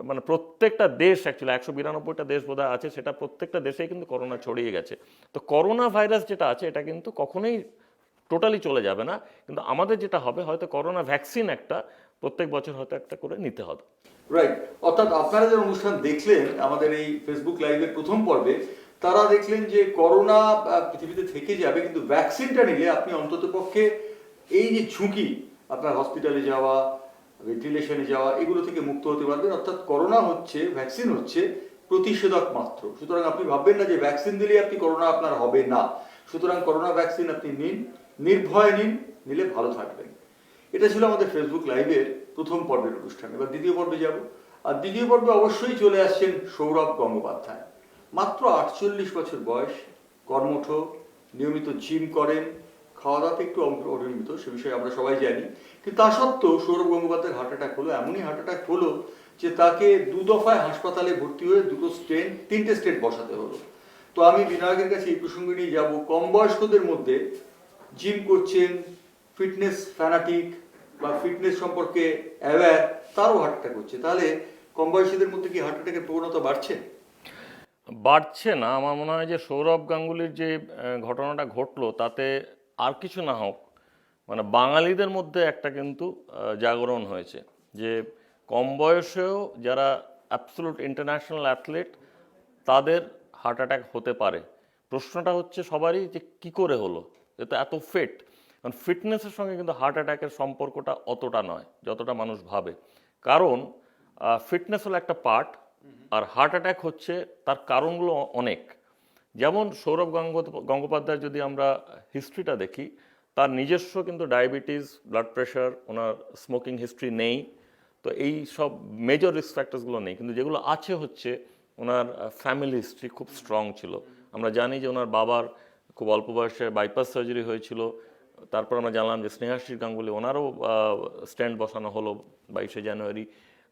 মানে প্রত্যেকটা দেশ, অ্যাকচুয়ালি 192টা দেশ বোধহয় আছে, সেটা প্রত্যেকটা দেশেই কিন্তু করোনা ছড়িয়ে গেছে। তো করোনা ভাইরাস যেটা আছে এটা কিন্তু কখনোই টোটালি চলে যাবে না, কিন্তু আমাদের যেটা হবে, হয়তো করোনা ভ্যাকসিন একটা প্রত্যেক বছর হয়তো একটা করে নিতে হবে। রাইট। অর্থাৎ আপনারা যে অনুষ্ঠান দেখলেন আমাদের এই ফেসবুক লাইভের প্রথম পর্বে, তারা দেখলেন যে করোনা পৃথিবীতে থেকে যাবে, কিন্তু ভ্যাকসিনটা নিলে আপনি অন্ততপক্ষে এই যে ঝুঁকি, আপনার হসপিটালে যাওয়া, ভেন্টিলেশনে যাওয়া, এগুলো থেকে মুক্ত হতে পারবেন। অর্থাৎ করোনা হচ্ছে, ভ্যাকসিন হচ্ছে প্রতিষেধক মাত্র। সুতরাং আপনি ভাববেন না যে ভ্যাকসিন দিলে আপনি করোনা আপনার হবে না। সুতরাং করোনা ভ্যাকসিন আপনি নিন, নির্ভয়ে নিন, নিলে ভালো থাকবেন। এটা ছিল আমাদের ফেসবুক লাইভের প্রথম পর্বের অনুষ্ঠান। এবার দ্বিতীয় পর্বে যাব। আর দ্বিতীয় পর্বে অবশ্যই চলে আসছেন সৌরভ গঙ্গোপাধ্যায়। মাত্র 48 বছর বয়স, কর্মঠ, নিয়মিত জিম করেন, খাওয়া দাওয়াতে একটু অনিয়মিত, সে বিষয়ে আমরা সবাই জানি। কিন্তু তা সত্ত্বেও সৌরভ গঙ্গোপাধ্যায়ের হার্ট অ্যাটাক হলো। এমনই হার্ট অ্যাটাক হলো যে তাকে 2 দফায় হাসপাতালে ভর্তি হয়ে 3টে স্টেন্ট বসাতে হলো। তো আমি বিনায়কের কাছে এই প্রসঙ্গে নিয়ে যাব। কম বয়স্কদের মধ্যে জিম করছেন, ফিটনেস ফ্যানাটিক বা ফিটনেস সম্পর্কে অ্যাওয়্যার, তারও হার্ট অ্যাটাক হচ্ছে। তাহলে কম বয়সীদের মধ্যে কি হার্ট অ্যাটাকের প্রবণতা বাড়ছে? বাড়ছে না। আমার মনে হয় যে সৌরভ গাঙ্গুলির যে ঘটনাটা ঘটলো তাতে আর কিছু না হোক, মানে বাঙালিদের মধ্যে একটা কিন্তু জাগরণ হয়েছে যে কম বয়সেও যারা অ্যাবসলুট ইন্টারন্যাশনাল অ্যাথলেট তাদের হার্ট অ্যাটাক হতে পারে। প্রশ্নটা হচ্ছে সবারই যে কি করে হলো, এটা এত ফিট। কারণ ফিটনেসের সঙ্গে কিন্তু হার্ট অ্যাটাকের সম্পর্কটা অতটা নয় যতটা মানুষ ভাবে। কারণ ফিটনেস হলো একটা পার্ট, আর হার্ট অ্যাটাক হচ্ছে তার কারণগুলো অনেক। যেমন সৌরভ গঙ্গোপাধ্যায়ের যদি আমরা হিস্ট্রিটা দেখি, তার নিজস্ব কিন্তু ডায়াবেটিস, ব্লাড প্রেশার, ওনার স্মোকিং হিস্ট্রি নেই। তো এই সব মেজর রিস্ক ফ্যাক্টরসগুলো নেই, কিন্তু যেগুলো আছে হচ্ছে ওনার ফ্যামিলি হিস্ট্রি খুব স্ট্রং ছিল। আমরা জানি যে ওনার বাবার খুব অল্প বয়সে বাইপাস সার্জারি হয়েছিল। তারপর আমরা জানলাম যে স্নেহাশিস গাঙ্গুলি, ওনারও স্ট্যান্ড বসানো হলো 22শে জানুয়ারি।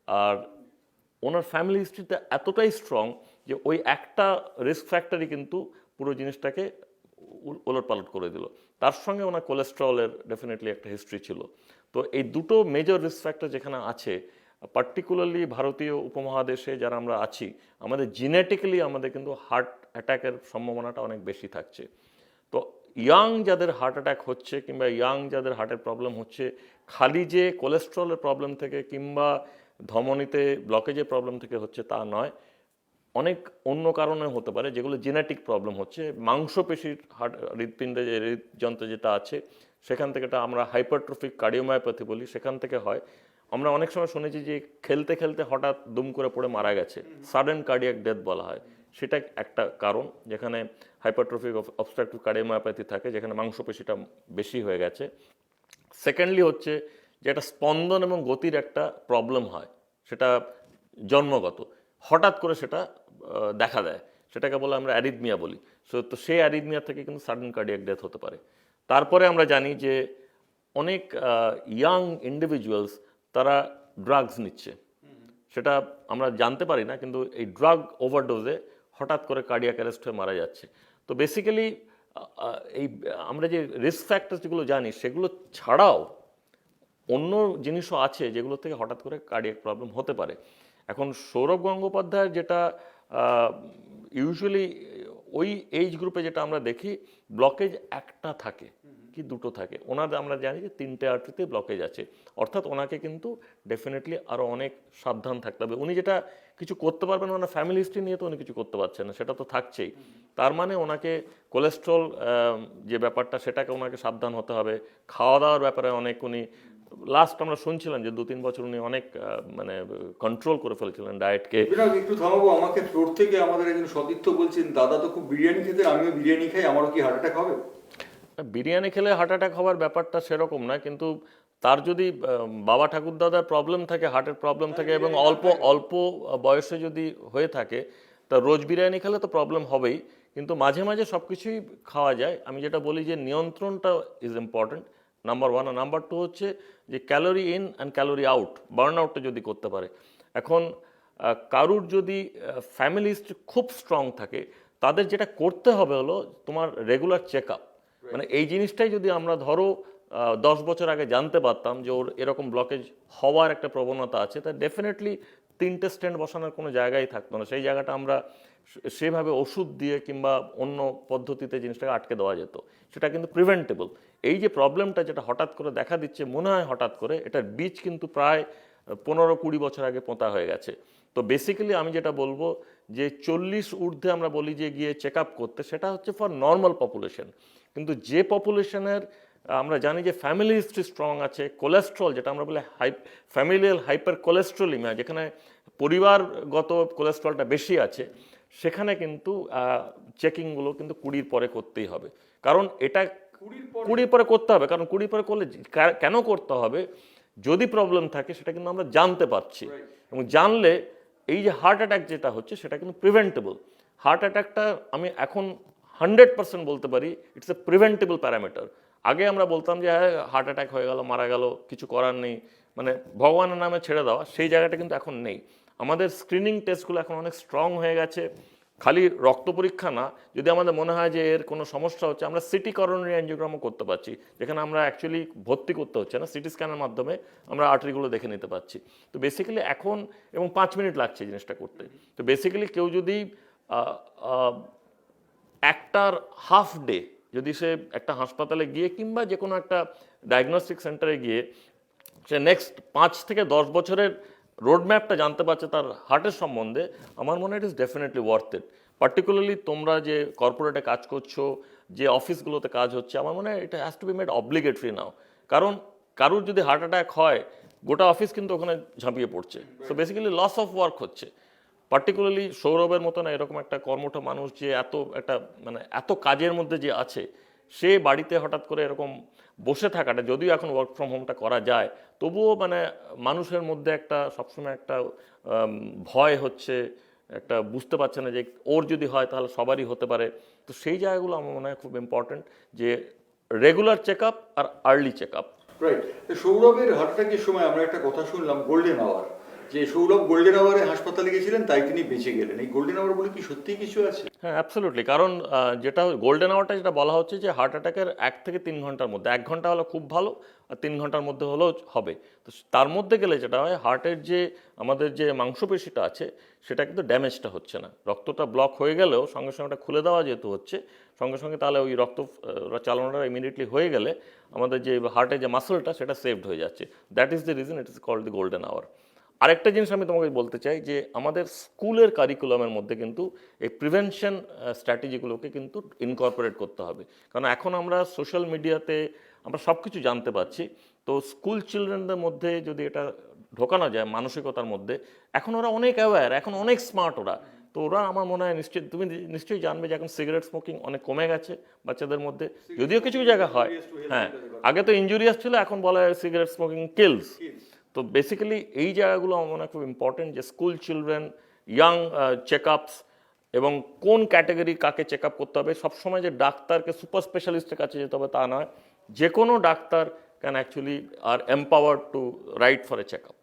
আর ওনার ফ্যামিলি হিস্ট্রিতে এতটাই স্ট্রং যে ওই একটা রিস্ক ফ্যাক্টরই কিন্তু পুরো জিনিসটাকে ওলটপালট করে দিল। তার সঙ্গে ওনার কোলেস্ট্রলের ডেফিনেটলি একটা হিস্ট্রি ছিল। তো এই দুটো মেজর রিস্ক ফ্যাক্টর যেখানে আছে, পার্টিকুলারলি ভারতীয় উপমহাদেশে যারা আমরা আছি, আমাদের জিনেটিক্যালি আমাদের কিন্তু হার্ট অ্যাটাকের সম্ভাবনাটা অনেক বেশি থাকছে। তো ইয়াং যাদের হার্ট অ্যাটাক হচ্ছে কিংবা ইয়াং যাদের হার্টের প্রবলেম হচ্ছে, খালি যে কোলেস্ট্রলের প্রবলেম থেকে কিংবা ধমনীতে ব্লকেজের প্রবলেম থেকে হচ্ছে তা নয়, অনেক অন্য কারণে হতে পারে যেগুলো জেনেটিক প্রবলেম হচ্ছে। মাংসপেশির হৃৎপিণ্ডে যে হৃদযন্ত্র যেটা আছে সেখান থেকে, এটা আমরা হাইপারট্রফিক কার্ডিওমায়োপ্যাথি বলি, সেখান থেকে হয়। আমরা অনেক সময় শুনেছি যে খেলতে খেলতে হঠাৎ দুম করে পড়ে মারা গেছে, সাডেন কার্ডিয়াক ডেথ বলা হয়। সেটা একটা কারণ, যেখানে হাইপারট্রফিক অবস্ট্রাকটিভ কার্ডিওমায়োপ্যাথি থাকে, যেখানে মাংসপেশিটা বেশি হয়ে গেছে। সেকেন্ডলি হচ্ছে যে একটা স্পন্দন এবং গতির একটা প্রবলেম হয়, সেটা জন্মগত, হঠাৎ করে সেটা দেখা দেয়, সেটাকে বলে আমরা অ্যারিথমিয়া বলি। তো সেই অ্যারিথমিয়া থেকে কিন্তু সাডেন কার্ডিয়াক ডেথ হতে পারে। তারপরে আমরা জানি যে অনেক ইয়াং ইন্ডিভিজুয়ালস তারা ড্রাগস নিচ্ছে, সেটা আমরা জানতে পারি না, কিন্তু এই ড্রাগ ওভারডোজে হঠাৎ করে কার্ডিয়াক অ্যারেস্ট হয়ে মারা যাচ্ছে। তো বেসিক্যালি এই আমরা যে রিস্ক ফ্যাক্টর যেগুলো জানি সেগুলো ছাড়াও অন্য জিনিসও আছে যেগুলো থেকে হঠাৎ করে কার্ডিয়াক প্রবলেম হতে পারে। এখন সৌরভ গঙ্গোপাধ্যায়ের যেটা ইউজুয়ালি ওই এইজ গ্রুপে যেটা আমরা দেখি, ব্লকেজ একটা থাকে কি দুটো থাকে। ওনার আমরা জানি যে 3টে আর্টারিতে ব্লকেজ আছে, অর্থাৎ ওনাকে কিন্তু ডেফিনেটলি আরও অনেক সাবধান থাকতে হবে। উনি যেটা কিছু করতে পারবেন, ওনার ফ্যামিলি হিস্ট্রি নিয়ে তো উনি কিছু করতে পারছেন না, সেটা তো থাকছেই। তার মানে ওনাকে কোলেস্ট্রল যে ব্যাপারটা, সেটাকে ওনাকে সাবধান হতে হবে। খাওয়া দাওয়ার ব্যাপারে অনেক উনি লাস্ট আমরা শুনছিলাম যে 2-3 বছর উনি অনেক মানে কন্ট্রোল করে ফেলছিলেন ডায়েটকে। একটু থামাবো, আমাকে ফ্লোর থেকে আমাদের একজন সতীর্থ বলছেন, দাদা তো খুব বিরিয়ানি খেতেন, আমিও বিরিয়ানি খাই, আমারও কি হার্ট অ্যাটাক হবে? বিরিয়ানি খেলে হার্ট অ্যাটাক হওয়ার ব্যাপারটা সেরকম না, কিন্তু তার যদি বাবা ঠাকুরদাদার প্রবলেম থাকে, হার্টের প্রবলেম থাকে, এবং অল্প অল্প বয়সে যদি হয়ে থাকে, তা রোজ বিরিয়ানি খেলে তো প্রবলেম হবেই। কিন্তু মাঝে মাঝে সব কিছুই খাওয়া যায়। আমি যেটা বলি যে নিয়ন্ত্রণটা ইজ ইম্পর্টেন্ট, নাম্বার 1। আর নাম্বার 2 হচ্ছে যে calorie in and calorie out, burn আউটটা যদি করতে পারে। এখন কারুর যদি ফ্যামিলি হিস্ট্রি খুব স্ট্রং থাকে, তাদের যেটা করতে হবে হলো তোমার রেগুলার চেক আপ। মানে এই জিনিসটাই যদি আমরা ধরো 10 বছর আগে জানতে পারতাম যে ওর এরকম ব্লকেজ হওয়ার একটা প্রবণতা আছে, তা ডেফিনেটলি 3টে স্টেন্ট বসানোর কোনো জায়গায় থাকতো না। সেই জায়গাটা আমরা সেভাবে ওষুধ দিয়ে কিংবা অন্য পদ্ধতিতে জিনিসটাকে আটকে দেওয়া যেত, সেটা কিন্তু প্রিভেন্টেবল। এই যে প্রবলেমটা যেটা হঠাৎ করে দেখা দিচ্ছে, মনে হয় হঠাৎ করে, এটার বীজ কিন্তু প্রায় 15-20 বছর আগে পোঁতা হয়ে গেছে। তো বেসিক্যালি আমি যেটা বলবো যে 40 ঊর্ধ্বে আমরা বলি যে গিয়ে চেক আপ করতে, সেটা হচ্ছে ফর নর্মাল পপুলেশন। কিন্তু যে পপুলেশনের আমরা জানি যে ফ্যামিলি হিস্ট্রি স্ট্রং আছে, কোলেস্ট্রল যেটা আমরা বলি ফ্যামিলিয়াল হাইপার কোলেস্ট্রলিমিয়া, যেখানে পরিবারগত কোলেস্ট্রলটা বেশি আছে, সেখানে কিন্তু চেকিংগুলো কিন্তু 20-র পরে করতেই হবে। কারণ এটা 20-র পরে করতে হবে। কারণ 20-র পরে করলে কেন করতে হবে, যদি প্রবলেম থাকে সেটা কিন্তু আমরা জানতে পারছি, এবং জানলে এই যে হার্ট অ্যাটাক যেটা হচ্ছে সেটা কিন্তু প্রিভেন্টেবল। হার্ট অ্যাটাকটা আমি এখন 100% বলতে পারি ইটস এ প্রিভেন্টেবল প্যারামিটার। আগে আমরা বলতাম যে হ্যাঁ হার্ট অ্যাটাক হয়ে গেল, মারা গেল, কিছু করার নেই, মানে ভগবানের নামে ছেড়ে দেওয়া, সেই জায়গাটা কিন্তু এখন নেই। আমাদের স্ক্রিনিং টেস্টগুলো এখন অনেক স্ট্রং হয়ে গেছে। খালি রক্ত পরীক্ষা না, যদি আমাদের মনে হয় যে এর কোনো সমস্যা হচ্ছে, আমরা সিটি করোনারি অ্যাঞ্জিওগ্রামও করতে পারছি, যেখানে আমরা অ্যাকচুয়ালি ভর্তি করতে হচ্ছে না, সিটি স্ক্যানের মাধ্যমে আমরা আর্টারিগুলো দেখে নিতে পারছি। তো বেসিক্যালি এখন, এবং 5 মিনিট লাগছে এই জিনিসটা করতে। তো বেসিক্যালি কেউ যদি একটার হাফ ডে যদি সে একটা হাসপাতালে গিয়ে কিংবা যে কোনো একটা ডায়াগনস্টিক সেন্টারে গিয়ে সে নেক্সট 5 থেকে 10 বছরের রোডম্যাপটা জানতে পারছে তার হার্টের সম্বন্ধে, আমার মনে হয় it is definitely worth it. Particularly তোমরা যে কর্পোরেটে কাজ করছো, যে অফিসগুলোতে কাজ হচ্ছে, আমার মনে হয় এটা has to be made obligatory now. কারণ কারুর যদি হার্ট অ্যাটাক হয়, গোটা অফিস কিন্তু ওখানে ঝাঁপিয়ে পড়ছে। So basically loss of work হচ্ছে। পার্টিকুলারলি সৌরভের মতন এরকম একটা কর্মঠ মানুষ যে এত একটা মানে এত কাজের মধ্যে যে আছে, সে বাড়িতে হঠাৎ করে এরকম বসে থাকাটা, যদিও এখন ওয়ার্ক ফ্রম হোমটা করা যায়, তবুও মানে মানুষের মধ্যে একটা সবসময় একটা ভয় হচ্ছে, একটা বুঝতে পারছে না যে ওর যদি হয় তাহলে সবারই হতে পারে। তো সেই জায়গাগুলো আমার মনে হয় খুব ইম্পর্টেন্ট, যে রেগুলার চেক আপ আর আর্লি চেক আপ। রাইট। সৌরভের হার্ট অ্যাটাকের সময় আমরা একটা কথা শুনলাম, গোল্ডেন আওয়ার, যে সৌরভ গোল্ডেন আওয়ারে হাসপাতালে গেছিলেন, তাই তিনি বেঁচে গেলেন। এই গোল্ডেন আওয়ার বলে কি সত্যিই কিছু আছে? হ্যাঁ, অ্যাবসলিউটলি। কারণ যেটা গোল্ডেন আওয়ারটা যেটা বলা হচ্ছে যে হার্ট অ্যাটাকের 1 থেকে 3 ঘন্টার মধ্যে, 1 ঘন্টা হলে খুব ভালো, আর 3 ঘন্টার মধ্যে হলেও হবে। তো তার মধ্যে গেলে যেটা হয়, হার্টের যে আমাদের যে মাংসপেশিটা আছে সেটা কিন্তু ড্যামেজটা হচ্ছে না। রক্তটা ব্লক হয়ে গেলেও সঙ্গে সঙ্গে ওটা খুলে দেওয়া যেহেতু হচ্ছে, সঙ্গে সঙ্গে তাহলে ওই রক্ত চালনাটা ইমিডিয়েটলি হয়ে গেলে আমাদের যে হার্টের যে মাসলটা সেটা সেভড হয়ে যাচ্ছে। That is the reason it is called the golden hour. আরেকটা জিনিস আমি তোমাকে বলতে চাই যে আমাদের স্কুলের কারিকুলামের মধ্যে কিন্তু এই প্রিভেনশন স্ট্র্যাটেজিগুলোকে কিন্তু ইনকর্পোরেট করতে হবে। কারণ এখন আমরা সোশ্যাল মিডিয়াতে আমরা সব কিছু জানতে পারছি। তো স্কুল চিলড্রেনদের মধ্যে যদি এটা ঢোকানো যায় মানসিকতার মধ্যে, এখন ওরা অনেক অ্যাওয়্যার, এখন অনেক স্মার্ট ওরা। তো ওরা আমার মনে হয় নিশ্চয়ই, তুমি নিশ্চয়ই জানবে যে এখন সিগারেট স্মোকিং অনেক কমে গেছে বাচ্চাদের মধ্যে, যদিও কিছু জায়গা হয়। হ্যাঁ, আগে তো ইনজুরিয়াস ছিল, এখন বলা হয় সিগারেট স্মোকিং কিলস। তো বেসিক্যালি এই জায়গাগুলো আমার মনে হয় খুব ইম্পর্টেন্ট, যে স্কুল চিলড্রেন, ইয়াং চেক আপস, এবং কোন ক্যাটাগরি কাকে চেক আপ করতে হবে। সবসময় যে ডাক্তারকে সুপার স্পেশালিস্টের কাছে যেতে হবে তা নয়, যে কোনো doctor can actually are empowered to write for a check up.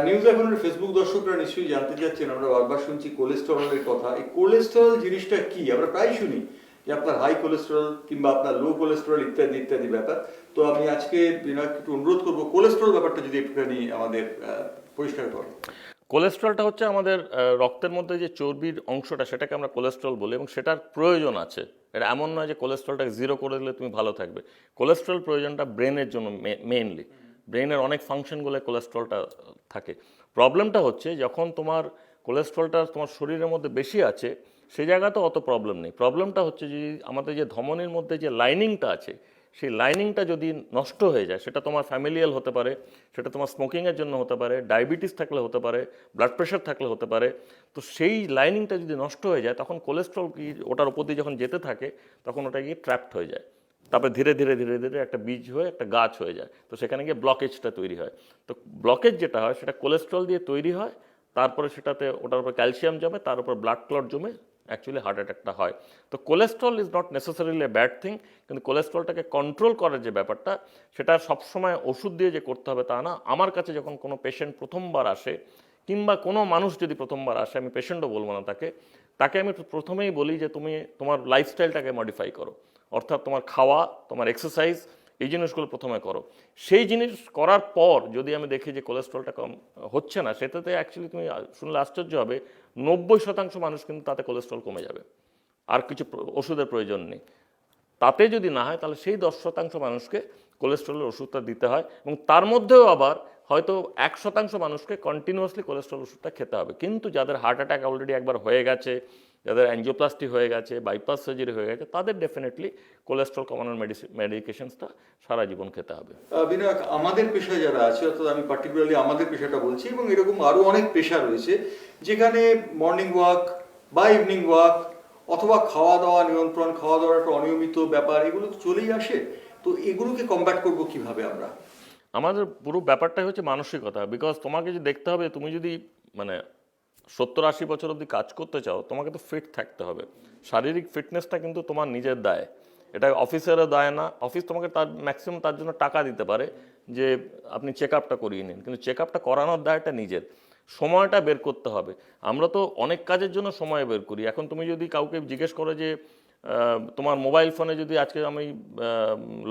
News এখনের ফেসবুক দর্শকরা নিশ্চয়ই জানতে চাচ্ছেন, আমরা বারবার শুনছি কোলেস্টেরলের কথা। এই কোলেস্টেরল জিনিসটা কি? আমরা প্রায় শুনি যে আপনার হাই কোলেস্টেরল কিংবা আপনার লো কোলেস্টেরল ইত্যাদি ইত্যাদি ব্যাপার। তো আমি আজকে বিনয়কে একটু অনুরোধ করবো কোলেস্টেরল ব্যাপারটা যদি একটুখানি আমাদের পরিষ্কার করেন। কোলেস্ট্রলটা হচ্ছে আমাদের রক্তের মধ্যে যে চর্বির অংশটা, সেটাকে আমরা কোলেস্ট্রল বলি, এবং সেটার প্রয়োজন আছে। এটা এমন নয় যে কোলেস্ট্রলটাকে জিরো করে দিলে তুমি ভালো থাকবে। কোলেস্ট্রল প্রয়োজনটা ব্রেনের জন্য মেইনলি, ব্রেনের অনেক ফাংশনগুলো কোলেস্ট্রলটা থাকে। প্রবলেমটা হচ্ছে যখন তোমার কোলেস্ট্রলটা তোমার শরীরের মধ্যে বেশি আছে, সেই জায়গাতেও অত প্রবলেম নেই। প্রবলেমটা হচ্ছে যদি আমাদের যে ধমনীর মধ্যে যে লাইনিংটা আছে, সেই লাইনিংটা যদি নষ্ট হয়ে যায়, সেটা তোমার ফ্যামিলিয়াল হতে পারে, সেটা তোমার স্মোকিংয়ের জন্য হতে পারে, ডায়াবেটিস থাকলে হতে পারে, ব্লাড প্রেশার থাকলে হতে পারে। তো সেই লাইনিংটা যদি নষ্ট হয়ে যায়, তখন কোলেস্ট্রল কি ওটার উপর দিয়ে যখন যেতে থাকে, তখন ওটা গিয়ে ট্র্যাপড হয়ে যায়। তারপরে ধীরে ধীরে ধীরে ধীরে একটা বীজ হয়ে একটা গাছ হয়ে যায়। তো সেখানে গিয়ে ব্লকেজটা তৈরি হয়। তো ব্লকেজ যেটা হয় সেটা কোলেস্ট্রল দিয়ে তৈরি হয়, তারপরে সেটাতে ওটার উপর ক্যালসিয়াম জমে, তার উপর ব্লাড ক্লট জমে অ্যাকচুয়ালি হার্ট অ্যাটাকটা হয়। তো cholesterol is not necessarily a bad thing, কিন্তু কোলেস্ট্রলটাকে কন্ট্রোল করার যে ব্যাপারটা, সেটা সবসময় ওষুধ দিয়ে যে করতে হবে তা না। আমার কাছে যখন কোনো পেশেন্ট প্রথমবার আসে, কিংবা কোনো মানুষ যদি প্রথমবার আসে, আমি পেশেন্টও বলবো না তাকে আমি প্রথমেই বলি যে তুমি তোমার লাইফস্টাইলটাকে মডিফাই করো। অর্থাৎ তোমার খাওয়া, তোমার এক্সারসাইজ, এই জিনিসগুলো প্রথমে করো। সেই জিনিস করার পর যদি আমি দেখি যে কোলেস্ট্রলটা কম হচ্ছে না, সেটাতে অ্যাকচুয়ালি তুমি শুনলে আশ্চর্য হবে, 90% মানুষ কিন্তু তাতে কোলেস্ট্রল কমে যাবে, আর কিছু ওষুধের প্রয়োজন নেই। তাতে যদি না হয়, তাহলে সেই 10% মানুষকে কোলেস্ট্রলের ওষুধটা দিতে হয়, এবং তার মধ্যেও আবার হয়তো 1% মানুষকে কন্টিনিউয়াসলি কোলেস্ট্রল ওষুধটা খেতে হবে। কিন্তু যাদের হার্ট অ্যাটাক অলরেডি একবার হয়ে গেছে, যাদের অ্যাঞ্জিওপ্লাস্টি হয়ে গেছে, বাইপাস সার্জারি হয়ে গেছে, তাদের ডেফিনেটলি কোলেস্ট্রল কমানোর মেডিকেশনসটা সারা জীবন খেতে হবে। বিনায়ক, আমাদের পেশায় যারা আছে, অর্থাৎ আমি পার্টিকুলারলি আমাদের পেশাটা বলছি, এবং এরকম আরও অনেক পেশা রয়েছে যেখানে মর্নিং ওয়াক বা ইভিনিং ওয়াক অথবা খাওয়া দাওয়া নিয়ন্ত্রণ, খাওয়া দাওয়ার একটা অনিয়মিত ব্যাপার, এগুলো তো চলেই আসে। তো এগুলোকে কমব্যাট করবো কিভাবে আমরা? আমাদের পুরো ব্যাপারটাই হচ্ছে মানসিকতা, বিকজ তোমাকে যে দেখতে হবে, তুমি যদি মানে 70-80 বছর অবধি কাজ করতে চাও, তোমাকে তো ফিট থাকতে হবে। শারীরিক ফিটনেসটা কিন্তু তোমার নিজের দায়, এটা অফিসেরও দায় না। অফিস তোমাকে তার ম্যাক্সিমাম তার জন্য টাকা দিতে পারে যে আপনি চেক আপটা করিয়ে নিন, কিন্তু চেক আপটা করানোর দায়টা নিজের। সময়টা বের করতে হবে। আমরা তো অনেক কাজের জন্য সময় বের করি। এখন তুমি যদি কাউকে জিজ্ঞেস করো যে তোমার মোবাইল ফোনে যদি আজকে আমি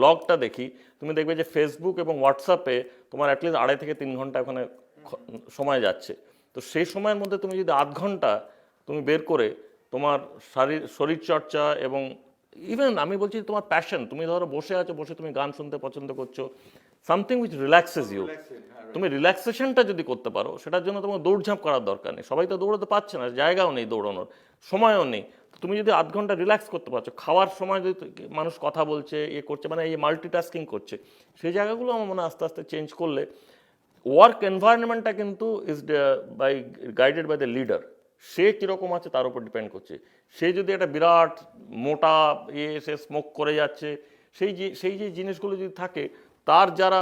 লগটা দেখি, তুমি দেখবে যে ফেসবুক এবং হোয়াটসঅ্যাপে তোমার অ্যাটলিস্ট 2.5 থেকে 3 ঘন্টা ওখানে সময় যাচ্ছে। তো সেই সময়ের মধ্যে তুমি যদি আধ ঘন্টা তুমি বের করে তোমার শরীরচর্চা এবং ইভেন আমি বলছি তোমার প্যাশন, তুমি ধরো বসে আছো, বসে তুমি গান শুনতে পছন্দ করছো, সামথিং উইচ রিল্যাক্সেস ইউ, তুমি রিল্যাক্সেশনটা যদি করতে পারো, সেটার জন্য তোমার দৌড়ঝাঁপ করার দরকার নেই। সবাই তো দৌড়াতে পারছে না, জায়গাও নেই দৌড়ানোর, সময়ও নেই। তুমি যদি আধ ঘন্টা রিল্যাক্স করতে পারছো, খাওয়ার সময় যদি মানুষ কথা বলছে, করছে, মানে এই মাল্টিটাস্কিং করছে, সেই জায়গাগুলো আমার মনে হয় আস্তে আস্তে চেঞ্জ করলে ওয়ার্ক এনভায়রনমেন্টটা কিন্তু is guided by the leader. সে কীরকম আছে তার উপর ডিপেন্ড করছে। সে যদি একটা বিরাট মোটা সে স্মোক করে যাচ্ছে, সেই যে জিনিসগুলো যদি থাকে, তার যারা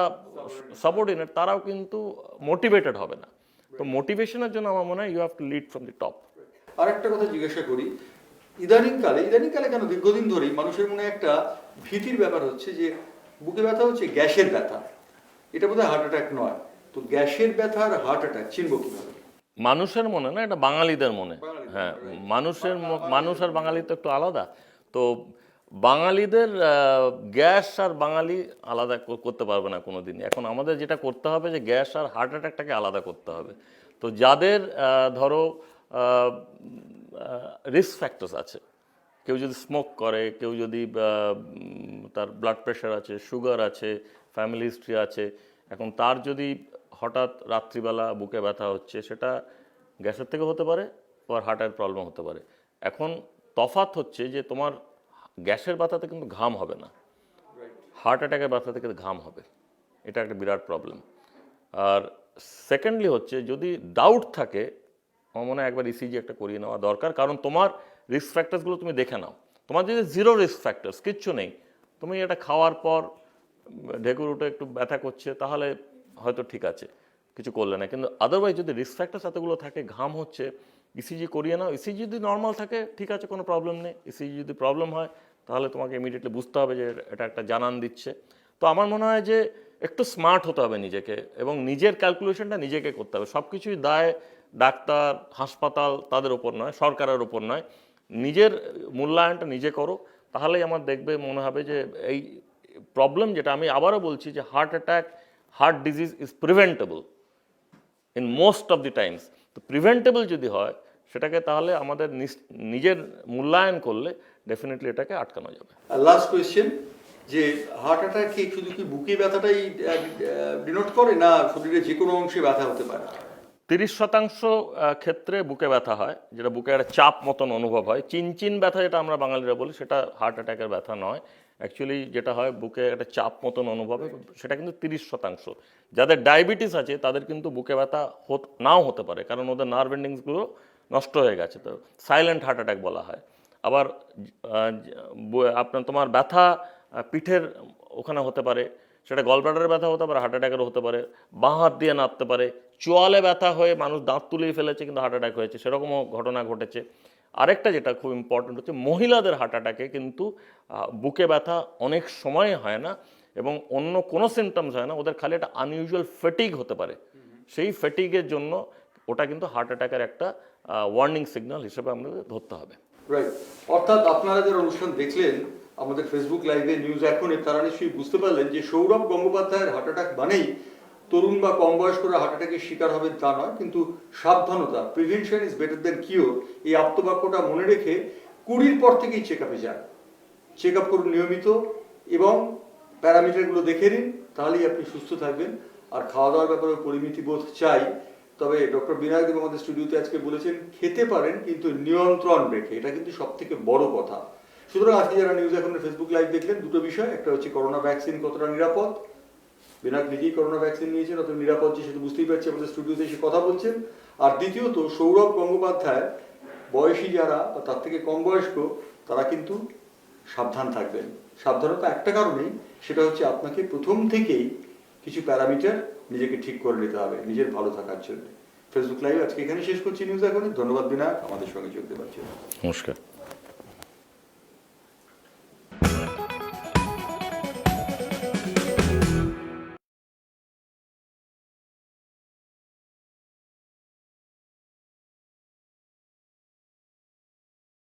সাবঅর্ডিনেট তারাও কিন্তু মোটিভেটেড হবে না। তো মোটিভেশনের জন্য আমার মনে হয় you have to lead from the top. আর একটা কথা জিজ্ঞাসা করি, ইদানিংকালে কেন দীর্ঘদিন ধরেই মানুষের মনে একটা ভীতির ব্যাপার হচ্ছে যে বুকে ব্যথা হচ্ছে গ্যাসের ব্যথা, এটা বোধহয় হার্ট অ্যাটাক নয়। তো গ্যাসের ব্যথা আর হার্ট অ্যাটাক চিনব কিভাবে? মানুষের মনে না, এটা বাঙালিদের মনে। হ্যাঁ, মানুষ আর বাঙালি তো একটু আলাদা। তো বাঙালিদের গ্যাস আর বাঙালি আলাদা করতে পারবে না কোনো দিনই। এখন আমাদের যেটা করতে হবে যে গ্যাস আর হার্ট অ্যাটাকটাকে আলাদা করতে হবে। তো যাদের ধরো রিস্ক ফ্যাক্টরস আছে, কেউ যদি স্মোক করে, কেউ যদি তার ব্লাড প্রেশার আছে, সুগার আছে, ফ্যামিলি হিস্ট্রি আছে, এখন তার যদি হঠাৎ রাত্রিবেলা বুকে ব্যথা হচ্ছে, সেটা গ্যাসের থেকে হতে পারে, আবার হার্টের প্রবলেম হতে পারে। এখন তফাৎ হচ্ছে যে তোমার গ্যাসের ব্যথাতে কিন্তু ঘাম হবে না, হার্ট অ্যাটাকের ব্যথা থেকে ঘাম হবে। এটা একটা বিরাট প্রবলেম। আর সেকেন্ডলি হচ্ছে যদি ডাউট থাকে, আমার মনে হয় একবার ইসিজি একটা করিয়ে নেওয়া দরকার। কারণ তোমার রিস্ক ফ্যাক্টরসগুলো তুমি দেখে নাও। তোমার যদি জিরো রিস্ক ফ্যাক্টরস কিচ্ছু নেই, তুমি এটা খাওয়ার পর ঢেকুর উঠে একটু ব্যথা করছে, তাহলে হয়তো ঠিক আছে, কিছু করলে না। কিন্তু আদারওয়াইজ যদি রিস্ক ফ্যাক্টরস এতগুলো থাকে, ঘাম হচ্ছে, ইসিজি করিয়ে নাও। ইসিজি যদি নর্মাল থাকে ঠিক আছে, কোনো প্রবলেম নেই। ইসিজি যদি প্রবলেম হয়, তাহলে তোমাকে ইমিডিয়েটলি বুঝতে হবে যে এটা একটা জানান দিচ্ছে। তো আমার মনে হয় যে একটু স্মার্ট হতে হবে নিজেকে, এবং নিজের ক্যালকুলেশনটা নিজেকে করতে হবে। সব কিছুই দায় ডাক্তার, হাসপাতাল তাদের ওপর নয়, সরকারের ওপর নয়। নিজের মূল্যায়নটা নিজে করো, তাহলেই আমার দেখবে মনে হবে যে এই প্রবলেম, যেটা আমি আবারও বলছি যে heart attack, heart disease is preventable in most of the Times. তো প্রিভেন্টেবল যদি হয়, সেটাকে তাহলে আমাদের নিজের মূল্যায়ন করলে ডেফিনেটলি এটাকে আটকানো যাবে। লাস্ট কোয়েশ্চেন, যে হার্ট অ্যাটাক কি শুধু কি বুকে ব্যথাটাই ডিনোট করে, না শরীরের যে কোনো অংশে ব্যথা হতে পারে? 30% ক্ষেত্রে বুকে ব্যথা হয়, যেটা বুকে একটা চাপ মতন অনুভব হয়। চিনচিন ব্যথা যেটা আমরা বাঙালিরা বলি, সেটা হার্ট অ্যাটাকের ব্যথা নয়। অ্যাকচুয়ালি যেটা হয়, বুকে একটা চাপ মতন অনুভব হয়, সেটা কিন্তু 30%। যাদের ডায়াবেটিস আছে তাদের কিন্তু বুকে ব্যথা নাও হতে পারে, কারণ ওদের নার্ভ এন্ডিংসগুলো নষ্ট হয়ে গেছে, তো সাইলেন্ট হার্ট অ্যাটাক বলা হয়। আবার তোমার ব্যথা পিঠের ওখানে হতে পারে, সেটা গলব্লাডারের ব্যথা হতে পারে, হার্ট অ্যাটাকেরও হতে পারে। বাঁ হাত দিয়ে নাড়তে পারে, চোয়ালে ব্যথা হয়ে মানুষ দাঁত তুলেই ফেলেছে কিন্তু হার্ট অ্যাটাক হয়েছে, সেরকমও ঘটনা ঘটেছে। আরেকটা যেটা খুব ইম্পর্টেন্ট হচ্ছে, মহিলাদের হার্ট অ্যাটাকে কিন্তু বুকে ব্যথা অনেক সময় হয় না, এবং অন্য কোনো সিমটমস হয় না, ওদের খালি একটা আনইউজুয়াল ফেটিগ হতে পারে। সেই ফেটিগের জন্য ওটা কিন্তু হার্ট অ্যাটাকের একটা ওয়ার্নিং সিগন্যাল হিসেবে আমাদের ধরতে হবে। রাইট। অর্থাৎ আপনারা যারা অনুষ্ঠান দেখলেন আমাদের ফেসবুক লাইভে নিউজ এখনে, তারা নিশ্চয়ই বুঝতে পারলেন যে সৌরভ গঙ্গোপাধ্যায়ের হার্ট অ্যাটাক মানেই তরুণ বা কম বয়স্করা হার্ট অ্যাটাকের শিকার হবেন তা নয়, কিন্তু সাবধানতা, prevention is better than cure, এই আপ্তবাক্যটা মনে রেখে 20-র পর থেকেই চেক আপে যান। চেক আপ করুন নিয়মিত, এবং প্যারামিটারগুলো দেখে নিন, তাহলেই আপনি সুস্থ থাকবেন। আর খাওয়া দাওয়ার ব্যাপারে পরিমিতি বোধ চাই। তবে ডক্টর বিনায়ক দেব আমাদের স্টুডিওতে আজকে বলেছেন খেতে পারেন, কিন্তু নিয়ন্ত্রণ রেখে, এটা কিন্তু সব থেকে বড় কথা। সুতরাং আজকে যারা নিউজ এখন ফেসবুক লাইভ দেখলেন, দুটো বিষয়, একটা হচ্ছে করোনা ভ্যাকসিন কতটা নিরাপদ, বিনায়ক নিজেই করোনা ভ্যাকসিন নিয়েছেন, অত নিরাপদ যে সেটা বুঝতেই পারছি, আমাদের স্টুডিওতে এসে কথা বলছেন। আর দ্বিতীয়ত, সৌরভ গঙ্গোপাধ্যায় বয়সী যারা বা তার থেকে কম বয়স্ক, তারা কিন্তু সাবধান থাকবেন। সাবধানতা একটা কারণেই, সেটা হচ্ছে আপনাকে প্রথম থেকেই কিছু প্যারামিটার নিজেকে ঠিক করে নিতে হবে নিজের ভালো থাকার জন্য। ফেসবুক লাইভ আজকে এখানে শেষ করছি নিউজ এখনই। ধন্যবাদ বিনায়ক আমাদের সঙ্গে যোগ দেওয়ার জন্য। নমস্কার।